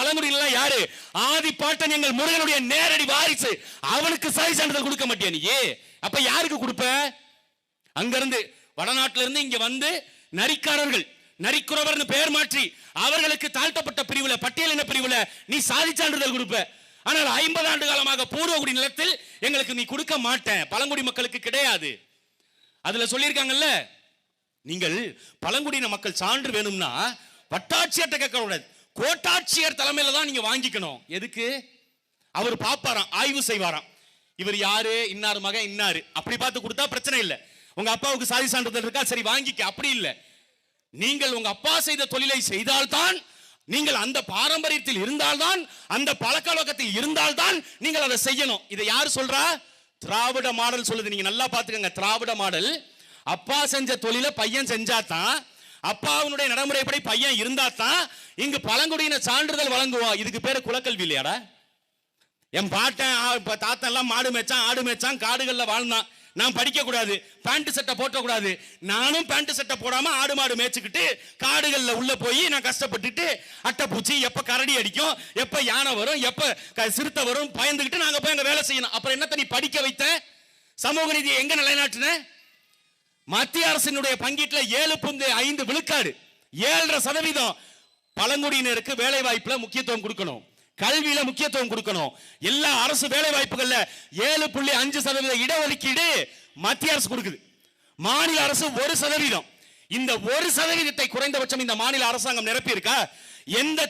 பழங்குடியில யாரு? ஆதி பாட்டன் எங்கள் முருகனுடைய நேரடி வாரிசு. அவனுக்கு சாதி சான்றிதழ் கொடுக்க மாட்டியா நீ? அப்ப யாருக்கு கொடுப்ப? அங்க இருந்து வடநாட்டில இருந்து இங்க வந்து நரிக்காரர்கள், நரிக்குறவர்னு பெயர் மாற்றி அவர்களுக்கு தாழ்த்தப்பட்ட பிரிவுல, பட்டியலின பிரிவுல நீ சாதி சான்றிதழ் கொடுப்ப. ஆனால் 50 ஆண்டு காலமாக பூர்வகுடி நிலத்தில் எங்களுக்கு நீ கொடுக்க மாட்டேன், பழங்குடி மக்களுக்கு கிடையாது. அதுல சொல்லியிருக்காங்கல்ல, நீங்கள் பழங்குடியின மக்கள் சான்று வேணும்னா வட்டாட்சியர்கிட்ட கேட்க கூடாது, கோட்டாட்சியர் தலைமையில தான் நீங்க வாங்கிக்கணும். எதுக்கு? அவர் பாப்பாராம், ஆய்வு செய்வாராம், இவர் யாரு, இன்னார் மகன் இன்னாரு, அப்படி பார்த்து கொடுத்தா பிரச்சனை இல்லை. உங்க அப்பாவுக்கு சாதி சான்றிதழ் இருக்கா, சரி வாங்கிக்க. அப்படி இல்லை, நீங்கள் உங்க அப்பா செய்த தொழிலை செய்தால்தான், நீங்கள் அந்த பாரம்பரியத்தில் இருந்தால்தான், அந்த பழக்க வழக்கத்தில் இருந்தால்தான் நீங்கள் அதை செய்யணும். இதை யார் சொல்றா? திராவிட மாடல் சொல்லுது. நீங்க நல்லா பாத்துக்கங்க, திராவிட மாடல். அப்பா செஞ்ச தொழில பையன் செஞ்சாதான், அப்பாவுடைய நடைமுறைப்படி பையன் இருந்தாதான் இங்கு பழங்குடியின சான்றிதழ் வழங்குவோம். இதுக்கு பேரு குலக்கல்வி இல்லையாடா? என் பாட்டன் தாத்தன் எல்லாம் மாடு மேய்ச்சான், ஆடு மேய்ச்சான், காடுகள்ல வாழ்ந்தான். நான் படிக்க கூடாது, பேண்ட் சட்டை போட்ட கூடாது. நானும் பேண்ட் சட்டை போடாம ஆடு மாடு மேய்ச்சிக்கிட்டு காடுகள்ல உள்ள போய் நான் கஷ்டப்பட்டுட்டு அட்டைப்பூச்சி எப்ப கரடி அடிக்கும், எப்ப யானை வரும், எப்ப சிறுத்தை வரும் பயந்துகிட்டு நாங்க போய் அங்க வேலை செய்யணும். அப்புறம் என்னத்த நீ படிக்க வைத்த? சமூக நீதியை எங்க நிலைநாட்டின? மத்திய அரசினுடைய பங்கீட்டுல 7.5 விழுக்காடு, 7.5% பழங்குடியினருக்கு வேலை வாய்ப்புல முக்கியத்துவம் கொடுக்கணும், கல்வியில முக்கியத்துவம் கொடுக்கணும். எல்லா அரசு வேலை வாய்ப்புகள்ல 7.5% இடஒதுக்கீடு மத்திய அரசு கொடுக்குது, மாநில அரசு 1%. இந்த 1% குறைந்தபட்சம் இந்த மாநில அரசாங்கம் நிரப்பி இருக்கா? எந்த